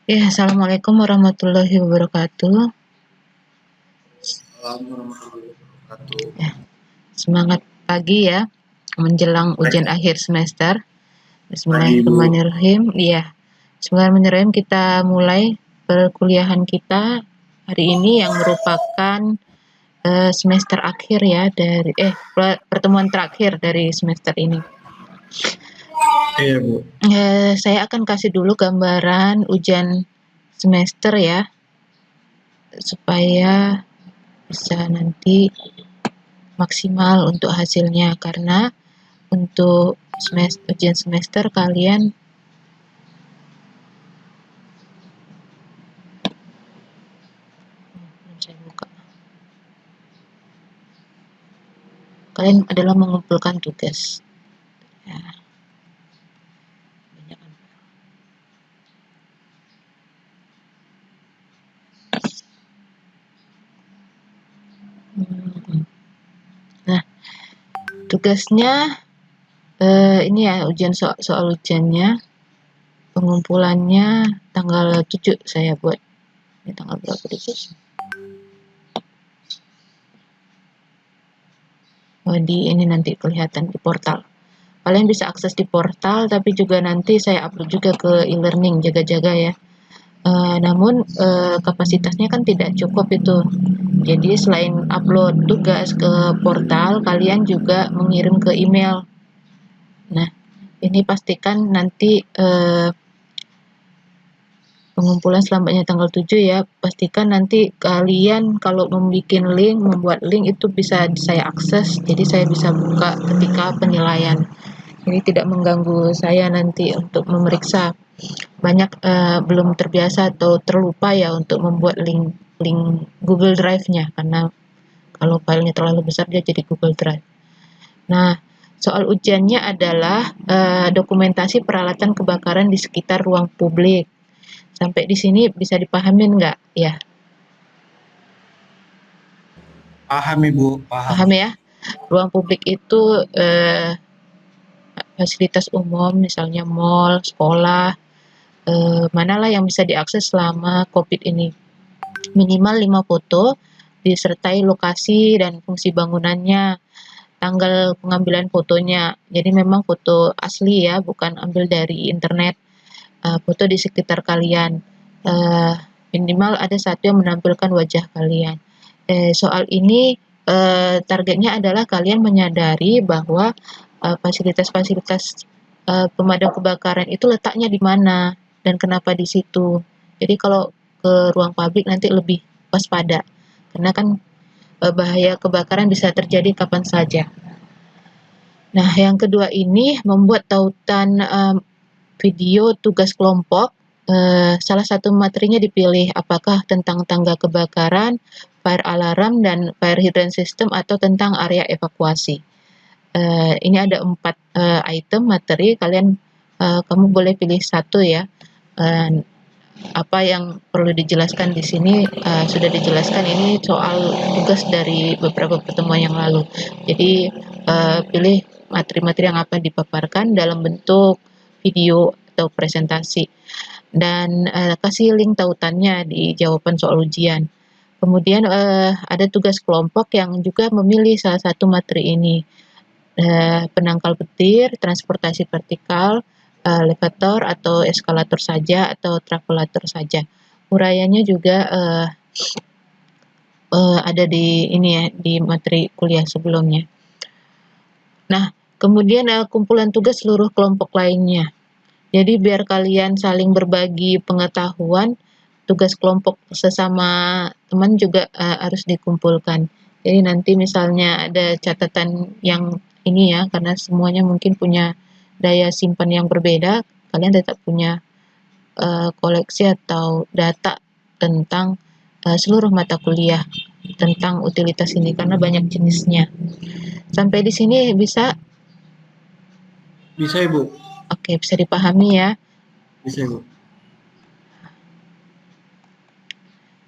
Ya, Assalamualaikum warahmatullahi wabarakatuh. Assalamualaikum warahmatullahi wabarakatuh. Ya, semangat pagi ya, menjelang ujian Baik, akhir semester. pagi Bu. Bismillahirrahmanirrahim. Iya, Bismillahirrahmanirrahim. Kita mulai perkuliahan kita hari ini yang merupakan semester akhir ya dari pertemuan terakhir dari semester ini. Iya Bu. Saya akan kasih dulu gambaran ujian semester ya, supaya bisa nanti maksimal untuk hasilnya, karena untuk ujian semester kalian saya buka. Kalian adalah mengumpulkan tugas. Ya, banyak. Nah, tugasnya ini ya soal ujiannya, pengumpulannya tanggal 7 saya buat. Ini tanggal berapa itu? Oh, ini nanti kelihatan di portal. Kalian bisa akses di portal, tapi juga nanti saya upload juga ke e-learning, jaga-jaga ya. Namun kapasitasnya kan tidak cukup itu. Jadi selain upload tugas ke portal, kalian juga mengirim ke email. Nah, ini pastikan nanti pengumpulan selambatnya tanggal 7 ya. Pastikan nanti kalian kalau membuat link itu bisa saya akses, jadi saya bisa buka ketika penilaian. Ini tidak mengganggu saya nanti untuk memeriksa. Banyak belum terbiasa atau terlupa ya untuk membuat link Google Drive-nya, karena kalau filenya terlalu besar dia jadi Google Drive. Nah, soal ujiannya adalah dokumentasi peralatan kebakaran di sekitar ruang publik. Sampai di sini bisa dipahamin nggak? Ya, Paham Ibu, paham. paham ya. Ruang publik itu fasilitas umum, misalnya mall, sekolah, manalah yang bisa diakses selama COVID ini. Minimal 5 foto, disertai lokasi dan fungsi bangunannya, tanggal pengambilan fotonya. Jadi memang foto asli ya, bukan ambil dari internet. Foto di sekitar kalian. Uh, Minimal ada satu yang menampilkan wajah kalian. Soal ini targetnya adalah kalian menyadari bahwa fasilitas-fasilitas pemadam kebakaran itu letaknya di mana dan kenapa di situ. Jadi kalau ke ruang publik nanti lebih waspada, karena kan bahaya kebakaran bisa terjadi kapan saja. Nah, yang kedua ini membuat tautan video tugas kelompok. Salah satu materinya dipilih, apakah tentang tangga kebakaran, fire alarm, dan fire hydrant system, atau tentang area evakuasi. Ini ada 4 item materi, kamu boleh pilih satu ya. Apa yang perlu dijelaskan di sini sudah dijelaskan, ini soal tugas dari beberapa pertemuan yang lalu. Jadi pilih materi-materi yang akan dipaparkan dalam bentuk video atau presentasi, dan kasih link tautannya di jawaban soal ujian. Kemudian ada tugas kelompok yang juga memilih salah satu materi ini. Penangkal petir, transportasi vertikal, elevator atau eskalator saja, atau travelator saja. Uraiannya juga ada di ini ya, di materi kuliah sebelumnya. Nah, kemudian kumpulan tugas seluruh kelompok lainnya. Jadi biar kalian saling berbagi pengetahuan, tugas kelompok sesama teman juga harus dikumpulkan. Jadi nanti misalnya ada catatan yang ini ya, karena semuanya mungkin punya daya simpan yang berbeda, kalian tetap punya koleksi atau data tentang seluruh mata kuliah tentang utilitas ini, karena banyak jenisnya. Sampai di sini bisa? Bisa Ibu? Oke, bisa dipahami ya. Bisa Ibu.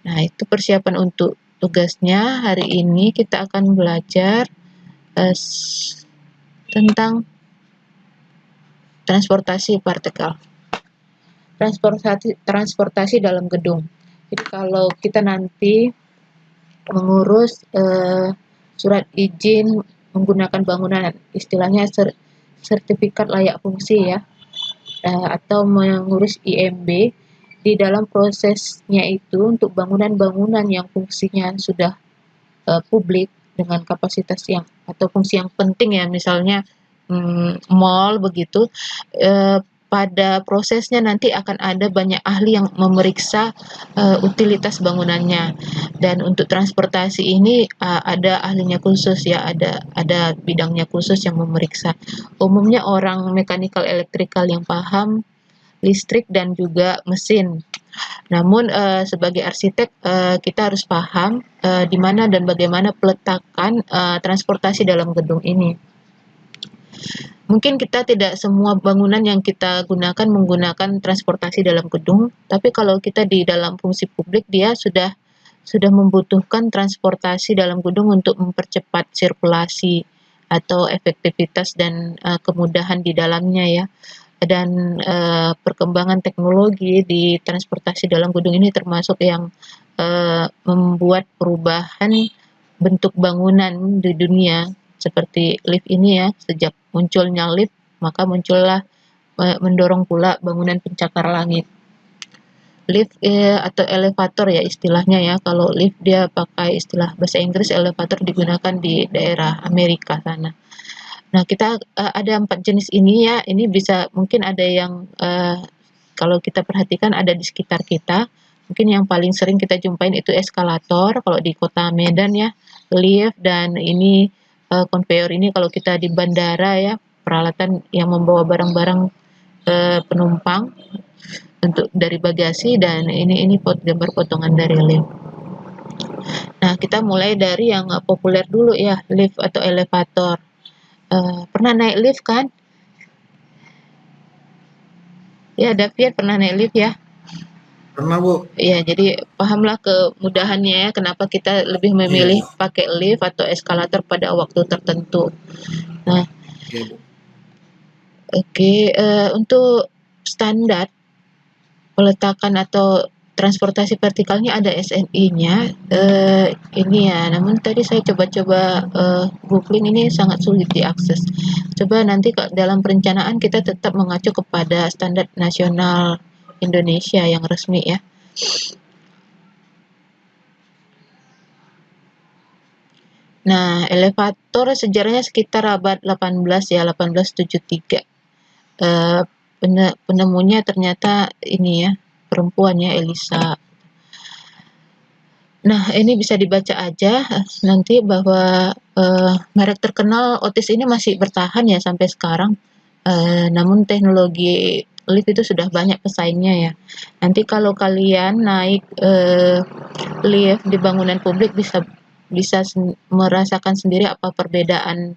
Nah, itu persiapan untuk tugasnya. Hari ini kita akan belajar tentang transportasi partikel. transportasi dalam gedung. Jadi kalau kita nanti mengurus surat izin menggunakan bangunan, istilahnya sertifikat layak fungsi ya, atau mengurus IMB, di dalam prosesnya itu untuk bangunan-bangunan yang fungsinya sudah publik dengan kapasitas yang atau fungsi yang penting ya, misalnya mall begitu, pada prosesnya nanti akan ada banyak ahli yang memeriksa utilitas bangunannya. Dan untuk transportasi ini ada ahlinya khusus ya, ada bidangnya khusus yang memeriksa. Umumnya orang mechanical electrical yang paham listrik dan juga mesin. Namun sebagai arsitek kita harus paham di mana dan bagaimana peletakan transportasi dalam gedung ini. Mungkin kita tidak semua bangunan yang kita gunakan menggunakan transportasi dalam gedung, tapi kalau kita di dalam fungsi publik dia sudah membutuhkan transportasi dalam gedung untuk mempercepat sirkulasi atau efektivitas dan kemudahan di dalamnya ya. Dan perkembangan teknologi di transportasi dalam gedung ini termasuk yang membuat perubahan bentuk bangunan di dunia seperti lift ini ya. Sejak munculnya lift maka muncullah mendorong pula bangunan pencakar langit. Lift atau elevator ya istilahnya ya. Kalau lift dia pakai istilah bahasa Inggris, elevator digunakan di daerah Amerika sana. Nah, kita ada 4 jenis ini ya. Ini bisa mungkin ada yang kalau kita perhatikan ada di sekitar kita. Mungkin yang paling sering kita jumpain itu eskalator kalau di kota Medan ya, lift, dan ini conveyor ini kalau kita di bandara ya, peralatan yang membawa barang-barang penumpang untuk dari bagasi, dan ini gambar potongan dari lift. Nah, kita mulai dari yang populer dulu ya, lift atau elevator. Pernah naik lift kan? Ya, David pernah naik lift ya? Pernah, Bu. Ya, jadi pahamlah kemudahannya ya, kenapa kita lebih memilih pakai lift atau eskalator pada waktu tertentu. Nah, oke, untuk standar peletakan atau transportasi vertikalnya ada SNI-nya, ini ya. Namun tadi saya coba-coba googling, ini sangat sulit diakses. Coba nanti dalam perencanaan kita tetap mengacu kepada standar nasional Indonesia yang resmi ya. Nah, elevator sejarahnya sekitar abad 18 ya, 1873. Penemunya ternyata ini ya, perempuan ya, Elisa. Nah, ini bisa dibaca aja nanti bahwa merek terkenal Otis ini masih bertahan ya sampai sekarang. Namun teknologi lift itu sudah banyak pesaingnya ya. Nanti kalau kalian naik lift di bangunan publik bisa merasakan sendiri apa perbedaan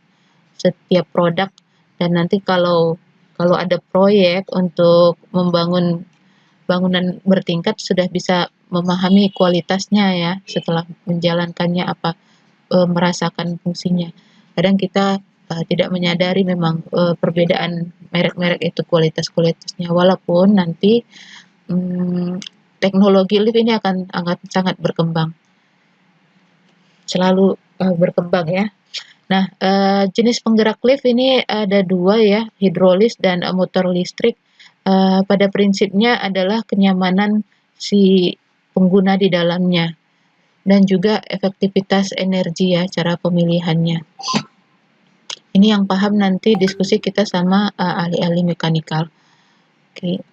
setiap produk. Dan nanti kalau ada proyek untuk membangun bangunan bertingkat sudah bisa memahami kualitasnya ya setelah menjalankannya, merasakan fungsinya. Kadang kita tidak menyadari memang perbedaan merek-merek itu kualitasnya, walaupun nanti teknologi lift ini akan sangat berkembang, selalu berkembang ya. Nah, jenis penggerak lift ini ada 2 ya, hidrolis dan motor listrik. Pada prinsipnya adalah kenyamanan si pengguna di dalamnya dan juga efektivitas energi ya, cara pemilihannya. Ini yang paham nanti diskusi kita sama ahli-ahli mekanikal. Oke,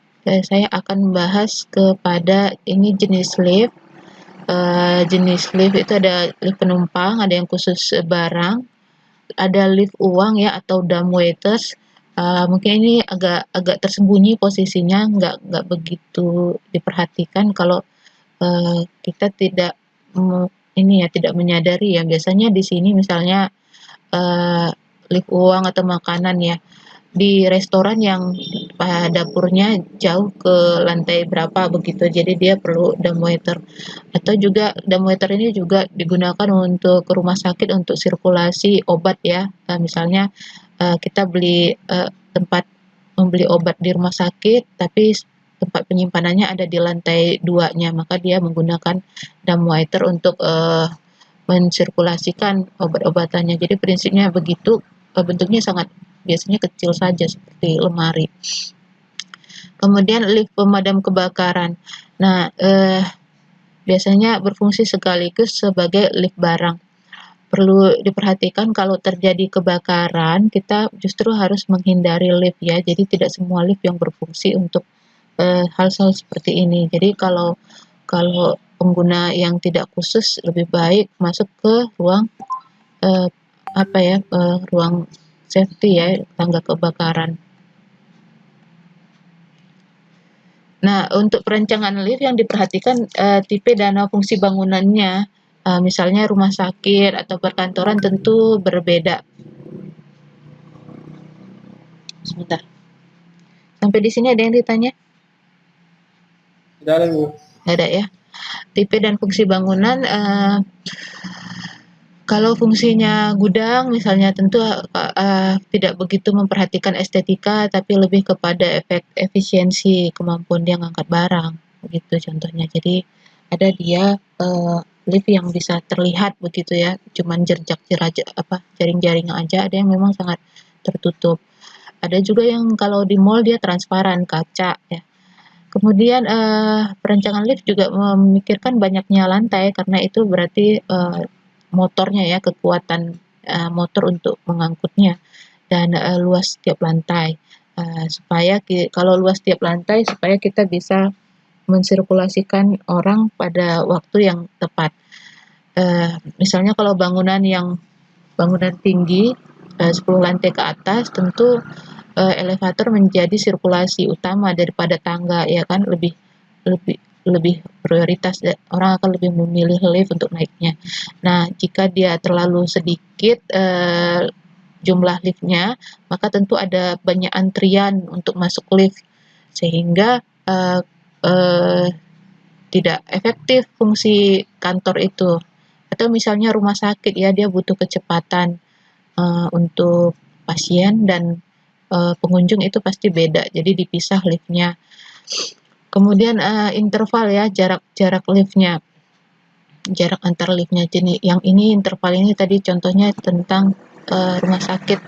saya akan membahas kepada ini jenis lift. Jenis lift itu ada lift penumpang, ada yang khusus barang, ada lift uang ya atau dumbwaiters. Mungkin ini agak tersembunyi posisinya, nggak begitu diperhatikan kalau kita tidak tidak menyadari ya. Biasanya di sini misalnya lift uang atau makanan ya, di restoran yang dapurnya jauh ke lantai berapa begitu, jadi dia perlu dumbwaiter. Atau juga dumbwaiter ini juga digunakan untuk ke rumah sakit untuk sirkulasi obat ya. Misalnya kita membeli obat di rumah sakit, tapi tempat penyimpanannya ada di lantai 2-nya, maka dia menggunakan dumbwaiter untuk mensirkulasikan obat-obatannya. Jadi prinsipnya begitu, bentuknya sangat biasanya kecil saja seperti lemari. Kemudian lift pemadam kebakaran. Nah, biasanya berfungsi sekaligus sebagai lift barang. Perlu diperhatikan kalau terjadi kebakaran, kita justru harus menghindari lift ya. Jadi tidak semua lift yang berfungsi untuk hal-hal seperti ini. Jadi kalau pengguna yang tidak khusus lebih baik masuk ke ruang ruang safety ya, tangga kebakaran. Nah, untuk perancangan lift yang diperhatikan tipe dan fungsi bangunannya. Misalnya rumah sakit atau perkantoran tentu berbeda. Sebentar. Sampai di sini ada yang ditanya? Tidak ada, Bu. Tidak ada ya. Tipe dan fungsi bangunan, kalau fungsinya gudang misalnya tentu tidak begitu memperhatikan estetika, tapi lebih kepada efisiensi kemampuan dia ngangkat barang, begitu contohnya. Jadi ada dia lift yang bisa terlihat begitu ya, cuman jaring-jaring aja, ada yang memang sangat tertutup. Ada juga yang kalau di mall dia transparan, kaca ya. Kemudian perancangan lift juga memikirkan banyaknya lantai karena itu berarti motornya ya, kekuatan motor untuk mengangkutnya, dan luas tiap lantai. Supaya kalau luas tiap lantai supaya kita bisa mensirkulasikan orang pada waktu yang tepat. Misalnya kalau bangunan tinggi 10 lantai ke atas, tentu elevator menjadi sirkulasi utama daripada tangga ya kan, lebih prioritas, orang akan lebih memilih lift untuk naiknya. Nah, jika dia terlalu sedikit jumlah liftnya, maka tentu ada banyak antrian untuk masuk lift sehingga tidak efektif fungsi kantor itu. Atau misalnya rumah sakit ya, dia butuh kecepatan untuk pasien dan pengunjung itu pasti beda, jadi dipisah liftnya. Kemudian interval ya, jarak liftnya, jarak antar liftnya. Jadi yang ini interval ini tadi contohnya tentang rumah sakit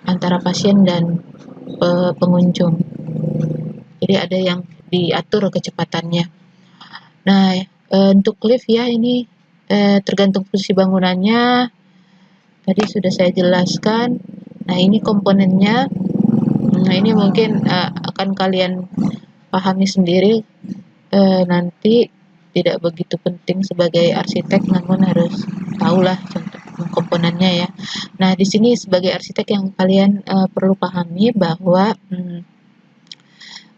antara pasien dan pengunjung. Jadi ada yang diatur kecepatannya. Nah, untuk lift ya ini tergantung fungsi bangunannya. Tadi sudah saya jelaskan. Nah, ini komponennya. Nah, ini mungkin akan kalian pahami sendiri nanti, tidak begitu penting sebagai arsitek, namun harus tahulah contoh komponennya ya. Nah, di sini sebagai arsitek yang kalian perlu pahami bahwa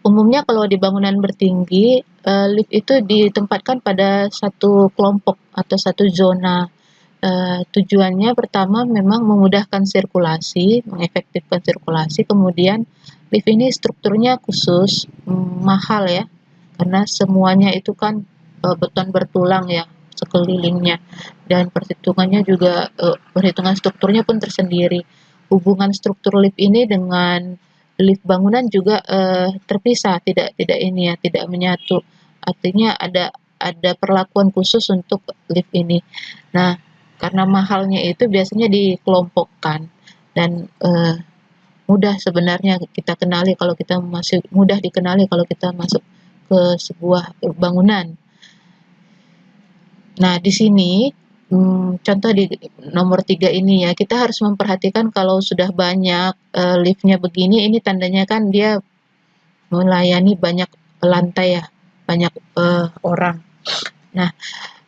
umumnya kalau di bangunan bertinggi, lift itu ditempatkan pada satu kelompok atau satu zona. Tujuannya pertama memang memudahkan sirkulasi, mengefektifkan sirkulasi, kemudian lift ini strukturnya khusus, mahal ya, karena semuanya itu kan beton bertulang ya sekelilingnya, dan perhitungannya juga perhitungan strukturnya pun tersendiri. Hubungan struktur lift ini dengan lift bangunan juga terpisah, tidak ini ya, tidak menyatu. Artinya ada perlakuan khusus untuk lift ini. Nah, karena mahalnya itu biasanya dikelompokkan dan mudah sebenarnya kita kenali kalau kita mudah dikenali kalau kita masuk ke sebuah bangunan. Nah, di sini contoh di nomor 3 ini ya, kita harus memperhatikan kalau sudah banyak liftnya begini, ini tandanya kan dia melayani banyak lantai ya, banyak orang. Nah,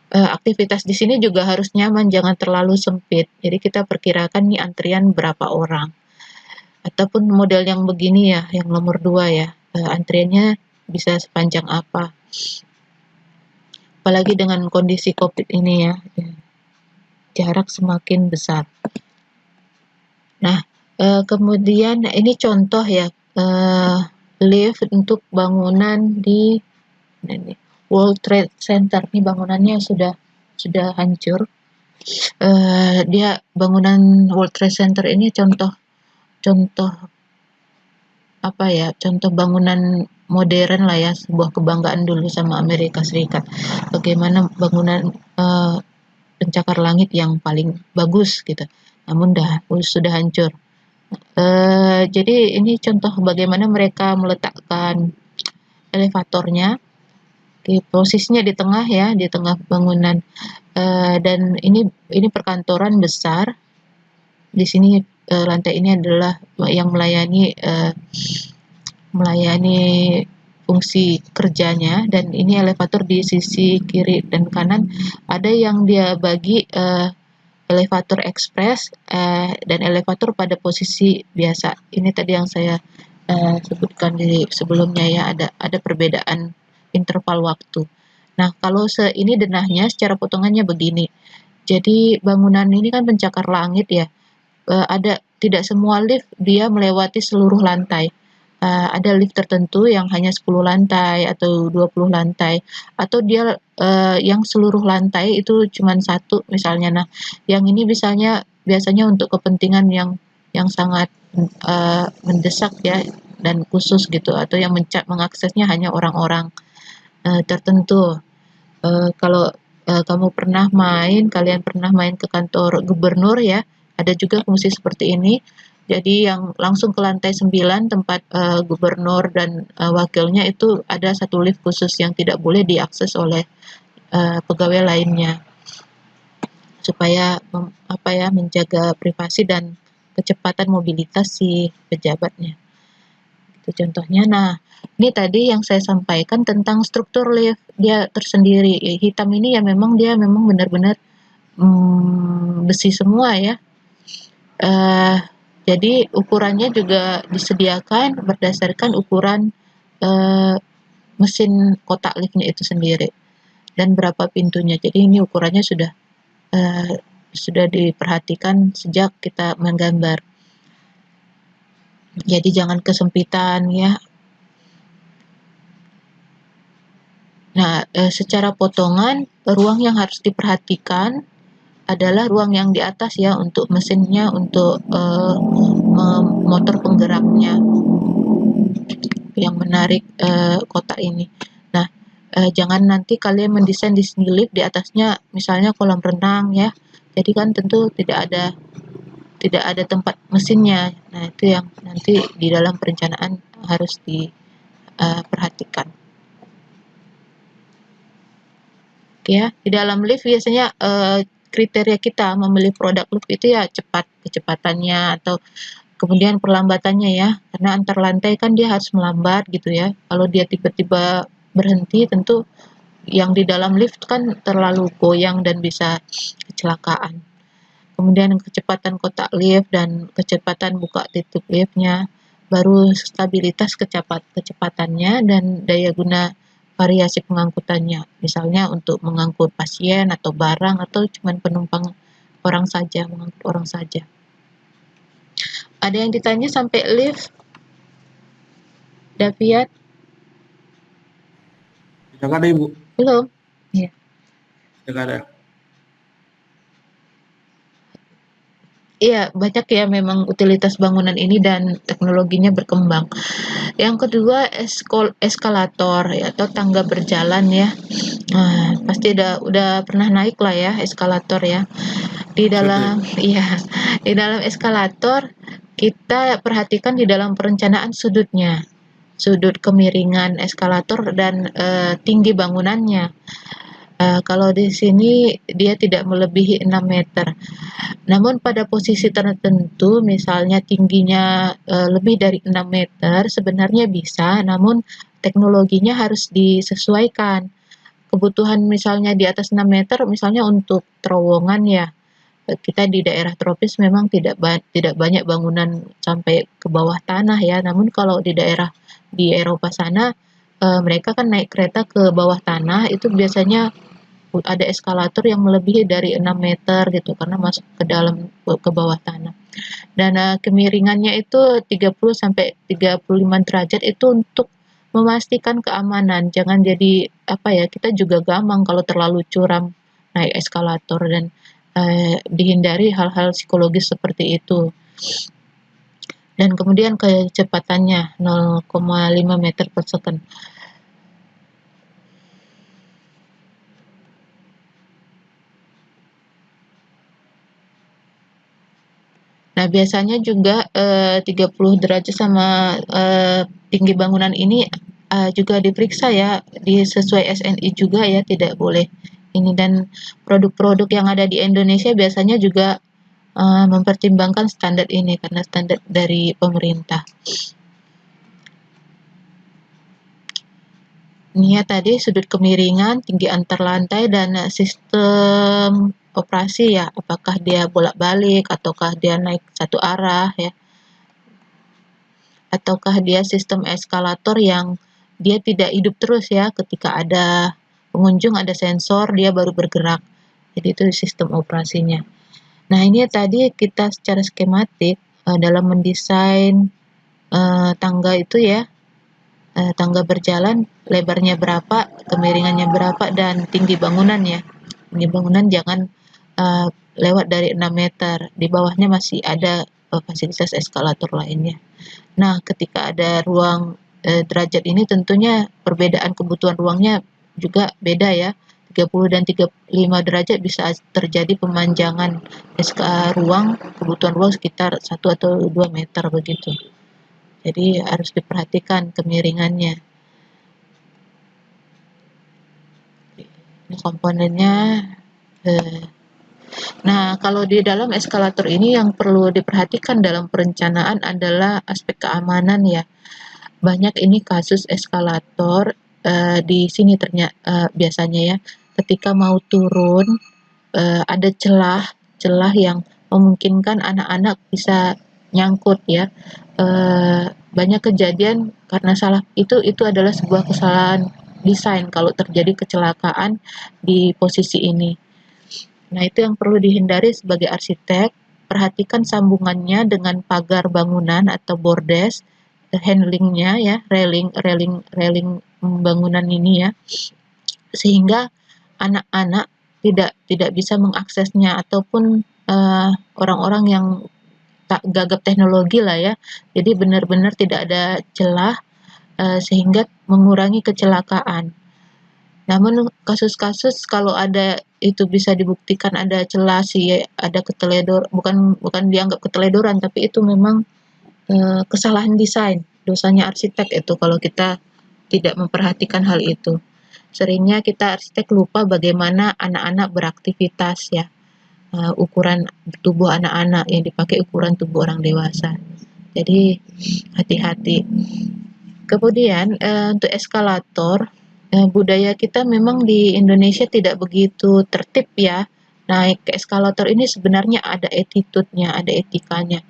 aktivitas di sini juga harus nyaman, jangan terlalu sempit. Jadi kita perkirakan nih antrian berapa orang. Ataupun model yang begini ya, yang nomor 2 ya, antriannya bisa sepanjang apa. Apalagi dengan kondisi COVID ini ya, jarak semakin besar. Nah, kemudian ini contoh ya, lift untuk bangunan di World Trade Center. Ini bangunannya sudah hancur. Dia bangunan World Trade Center ini contoh apa ya? Contoh bangunan modern lah ya, sebuah kebanggaan dulu sama Amerika Serikat. Bagaimana bangunan pencakar langit yang paling bagus gitu. Namun sudah hancur. Jadi ini contoh bagaimana mereka meletakkan elevatornya. Posisinya di tengah ya, di tengah bangunan. Dan ini perkantoran besar. Di sini lantai ini adalah yang melayani fungsi kerjanya, dan ini elevator di sisi kiri dan kanan ada yang dia bagi elevator ekspres dan elevator pada posisi biasa. Ini tadi yang saya sebutkan di sebelumnya ya, ada perbedaan interval waktu. Nah, kalau ini denahnya secara potongannya begini. Jadi bangunan ini kan pencakar langit ya. Tidak semua lift dia melewati seluruh lantai. Ada lift tertentu yang hanya 10 lantai atau 20 lantai, atau dia yang seluruh lantai itu cuma satu misalnya. Nah, yang ini biasanya untuk kepentingan yang sangat mendesak ya dan khusus gitu, atau yang mengaksesnya hanya orang-orang tertentu. Kalau kalian pernah main ke kantor gubernur ya, ada juga fungsi seperti ini. Jadi yang langsung ke lantai 9 tempat gubernur dan wakilnya itu ada satu lift khusus yang tidak boleh diakses oleh pegawai lainnya, supaya menjaga privasi dan kecepatan mobilitas si pejabatnya. Itu contohnya. Nah, ini tadi yang saya sampaikan tentang struktur lift dia tersendiri. Hitam ini ya memang benar-benar besi semua ya. Jadi ukurannya juga disediakan berdasarkan ukuran mesin kotak liftnya itu sendiri dan berapa pintunya. Jadi ini ukurannya sudah diperhatikan sejak kita menggambar. Jadi jangan kesempitan ya. Nah, secara potongan ruang yang harus diperhatikan adalah ruang yang di atas ya, untuk mesinnya, untuk motor penggeraknya yang menarik kotak ini. Nah, jangan nanti kalian mendesain di sini lift, di atasnya misalnya kolam renang ya. Jadi kan tentu tidak ada tempat mesinnya. Nah, itu yang nanti di dalam perencanaan harus diperhatikan. Oke ya, di dalam lift biasanya kriteria kita memilih produk lift itu ya kecepatannya atau kemudian perlambatannya ya, karena antar lantai kan dia harus melambat gitu ya. Kalau dia tiba-tiba berhenti, tentu yang di dalam lift kan terlalu goyang dan bisa kecelakaan. Kemudian kecepatan kotak lift dan kecepatan buka tutup liftnya, baru stabilitas kecepatannya dan daya guna variasi pengangkutannya. Misalnya untuk mengangkut pasien atau barang atau cuma penumpang mengangkut orang saja. Ada yang ditanya sampai lift? Daviat? Tidak ada, Ibu. Belum? Iya. Tidak ada. Iya, banyak ya memang utilitas bangunan ini dan teknologinya berkembang. Yang kedua, eskalator ya, atau tangga berjalan ya. Nah, pasti udah pernah naik lah ya eskalator ya. Di dalam di dalam eskalator kita perhatikan di dalam perencanaan sudutnya. Sudut kemiringan eskalator dan tinggi bangunannya. Kalau di sini dia tidak melebihi 6 meter. Namun pada posisi tertentu, misalnya tingginya lebih dari 6 meter, sebenarnya bisa, namun teknologinya harus disesuaikan. Kebutuhan misalnya di atas 6 meter, misalnya untuk terowongan ya, kita di daerah tropis memang tidak banyak bangunan sampai ke bawah tanah ya. Namun kalau di Eropa sana, mereka kan naik kereta ke bawah tanah, itu biasanya ada eskalator yang melebihi dari 6 meter gitu, karena masuk ke bawah tanah. Dan kemiringannya itu 30 sampai 35 derajat itu untuk memastikan keamanan. Jangan jadi kita juga gamang kalau terlalu curam naik eskalator, dan dihindari hal-hal psikologis seperti itu. dan kemudian kecepatannya 0,5 meter per second. Nah, biasanya juga 30 derajat sama tinggi bangunan ini juga diperiksa ya, sesuai SNI juga ya, tidak boleh ini. Dan produk-produk yang ada di Indonesia biasanya juga mempertimbangkan standar ini karena standar dari pemerintah. Ini ya tadi sudut kemiringan, tinggi antar lantai, dan sistem operasi ya, apakah dia bolak-balik ataukah dia naik satu arah ya, ataukah dia sistem eskalator yang dia tidak hidup terus ya, ketika ada pengunjung ada sensor dia baru bergerak. Jadi itu sistem operasinya. Nah, ini tadi kita secara skematik dalam mendesain tangga itu ya, tangga berjalan lebarnya berapa, kemiringannya berapa, dan tinggi bangunan ya. Tinggi bangunan jangan lewat dari 6 meter, di bawahnya masih ada fasilitas eskalator lainnya. Nah, ketika ada ruang derajat ini tentunya perbedaan kebutuhan ruangnya juga beda ya. 30 dan 35 derajat bisa terjadi pemanjangan ruang, kebutuhan ruang sekitar 1 atau 2 meter begitu. Jadi harus diperhatikan kemiringannya. Ini komponennya. Nah, kalau di dalam eskalator ini yang perlu diperhatikan dalam perencanaan adalah aspek keamanan ya. Banyak ini kasus eskalator di sini biasanya ya, ketika mau turun ada celah yang memungkinkan anak-anak bisa nyangkut ya. Banyak kejadian karena salah itu adalah sebuah kesalahan desain kalau terjadi kecelakaan di posisi ini. Nah, itu yang perlu dihindari sebagai arsitek. Perhatikan sambungannya dengan pagar bangunan atau bordes, handlingnya ya, railing bangunan ini ya, sehingga anak-anak tidak bisa mengaksesnya, ataupun orang-orang yang tak gagap teknologi lah ya. Jadi benar-benar tidak ada celah sehingga mengurangi kecelakaan. Namun kasus-kasus kalau ada itu bisa dibuktikan ada celah sih, ada bukan dianggap keteledoran, tapi itu memang kesalahan desain, dosanya arsitek itu kalau kita tidak memperhatikan hal itu. Seringnya kita arsitek lupa bagaimana anak-anak beraktivitas ya, ukuran tubuh anak-anak yang dipakai ukuran tubuh orang dewasa. Jadi hati-hati. Kemudian untuk eskalator, budaya kita memang di Indonesia tidak begitu tertib ya. Naik ke eskalator ini sebenarnya ada attitude-nya, ada etikanya.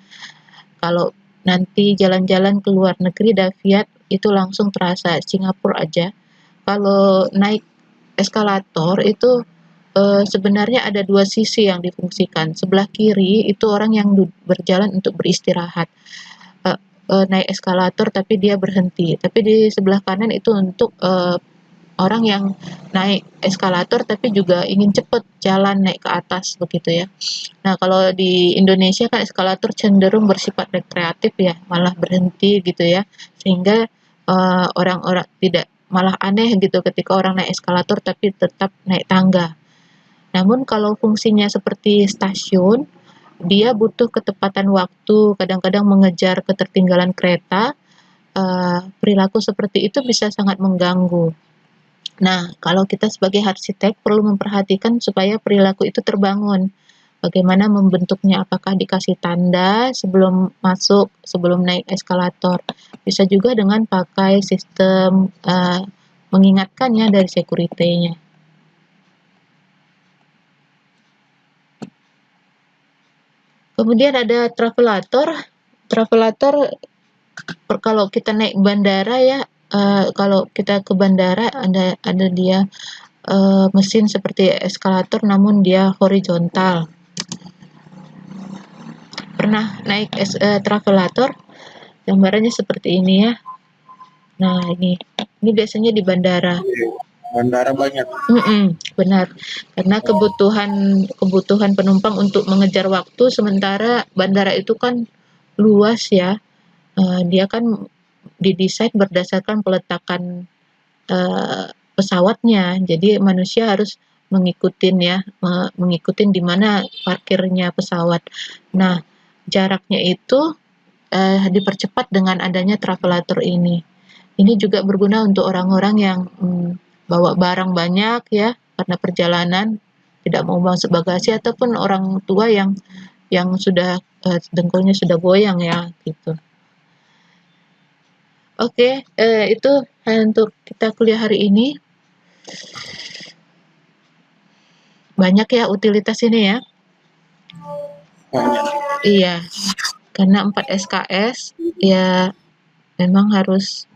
Kalau nanti jalan-jalan ke luar negeri Daviat itu langsung terasa, Singapura aja. Kalau naik eskalator itu sebenarnya ada dua sisi yang difungsikan. Sebelah kiri itu orang yang berjalan untuk beristirahat. Naik eskalator tapi dia berhenti. Tapi di sebelah kanan itu untuk orang yang naik eskalator tapi juga ingin cepat jalan naik ke atas begitu ya. Nah, kalau di Indonesia kan eskalator cenderung bersifat rekreatif ya, malah berhenti gitu ya. Sehingga orang-orang tidak, malah aneh gitu ketika orang naik eskalator tapi tetap naik tangga. Namun kalau fungsinya seperti stasiun, dia butuh ketepatan waktu, kadang-kadang mengejar ketertinggalan kereta, perilaku seperti itu bisa sangat mengganggu. Nah, kalau kita sebagai arsitek perlu memperhatikan supaya perilaku itu terbangun. Bagaimana membentuknya, apakah dikasih tanda sebelum masuk, sebelum naik eskalator. Bisa juga dengan pakai sistem mengingatkannya dari security-nya. Kemudian ada travelator. Travelator kalau kita naik bandara ya, kalau kita ke bandara ada dia mesin seperti eskalator namun dia horizontal. Pernah naik travelator? Gambarannya seperti ini ya. Nah, ini biasanya di bandara. Bandara banyak. Benar. Karena kebutuhan penumpang untuk mengejar waktu, sementara bandara itu kan luas ya. Dia kan didesain berdasarkan peletakan pesawatnya. Jadi manusia harus mengikutin di mana parkirnya pesawat. Nah, jaraknya itu dipercepat dengan adanya travelator ini. Ini juga berguna untuk orang-orang yang bawa barang banyak ya karena perjalanan tidak mau masuk bagasi, ataupun orang tua yang sudah dengkulnya sudah goyang ya gitu. Oke, itu untuk kita kuliah hari ini. Banyak ya utilitas ini ya. Banyak. Iya, karena 4 SKS ya memang harus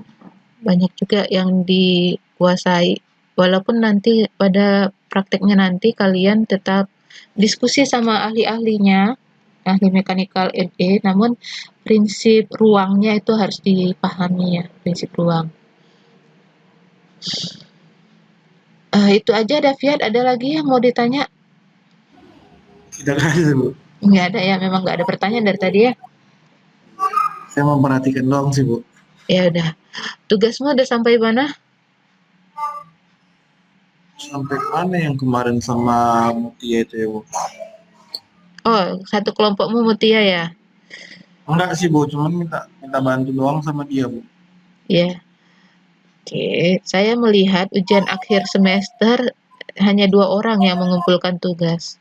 banyak juga yang dikuasai. Walaupun nanti pada prakteknya nanti kalian tetap diskusi sama ahli-ahlinya, ahli mechanical ME, namun prinsip ruangnya itu harus dipahami ya, prinsip ruang. Itu aja Daviat, ada lagi yang mau ditanya? Tidak ada, Bu. Nggak ada ya, memang nggak ada pertanyaan dari tadi ya. Saya memperhatikan doang sih, Bu. Ya udah. Tugasmu udah sampai mana? Sampai mana yang kemarin sama Mutia itu ya, Bu? Oh, satu kelompokmu Mutia ya? Enggak sih, Bu. Cuman minta bantu doang sama dia, Bu. Ya. Oke, saya melihat ujian akhir semester hanya 2 orang yang mengumpulkan tugas.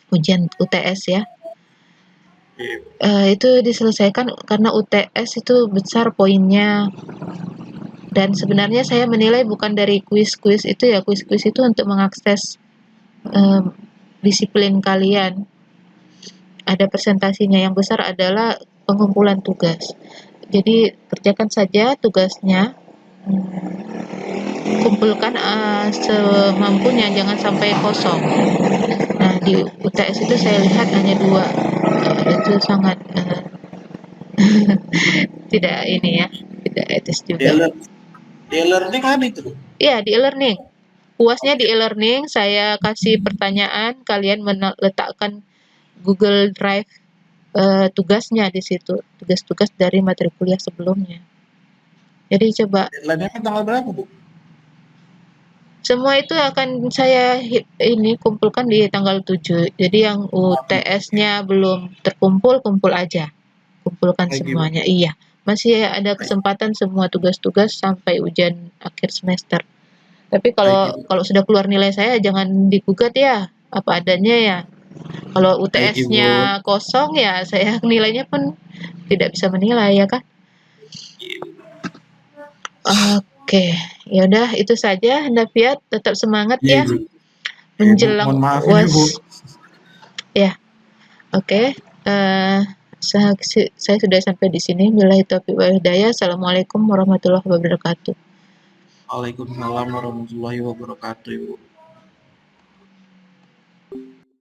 Ujian UTS ya. Itu diselesaikan karena UTS itu besar poinnya. Dan sebenarnya saya menilai bukan dari kuis-kuis itu ya, kuis-kuis itu untuk mengakses disiplin kalian. Ada presentasinya, yang besar adalah pengumpulan tugas. Jadi kerjakan saja tugasnya, kumpulkan semampunya, jangan sampai kosong. Nah, di UTS itu saya lihat hanya 2, itu sangat tidak ini ya, tidak etis juga. Di e-learning ada itu, Bu? Iya, di e-learning. Puasnya di e-learning, saya kasih pertanyaan, kalian letakkan Google Drive tugasnya di situ, tugas-tugas dari materi kuliah sebelumnya. Jadi coba Deadline-nya tanggal berapa, Bu? semua itu akan saya ini kumpulkan di tanggal 7. Jadi yang UTS-nya belum terkumpul, kumpul aja. Kumpulkan Lagi, Bu. semuanya. Iya, masih ada kesempatan semua tugas-tugas sampai ujian akhir semester. Tapi Lagi, Bu. kalau sudah keluar nilai saya jangan digugat ya, apa adanya ya. Kalau Lagi, Bu. UTS-nya kosong ya saya nilainya pun tidak bisa menilai ya kan. Oke, ya udah itu saja Daviat, tetap semangat Iya, ya Bu. Ya, Bu. menjelang Mohon maaf ini, Bu. UAS. Ya, oke. Saya sudah sampai di sini. Billahi taufiq wal hidayah. Assalamualaikum warahmatullahi wabarakatuh. Waalaikumsalam warahmatullahi wabarakatuh, Ibu.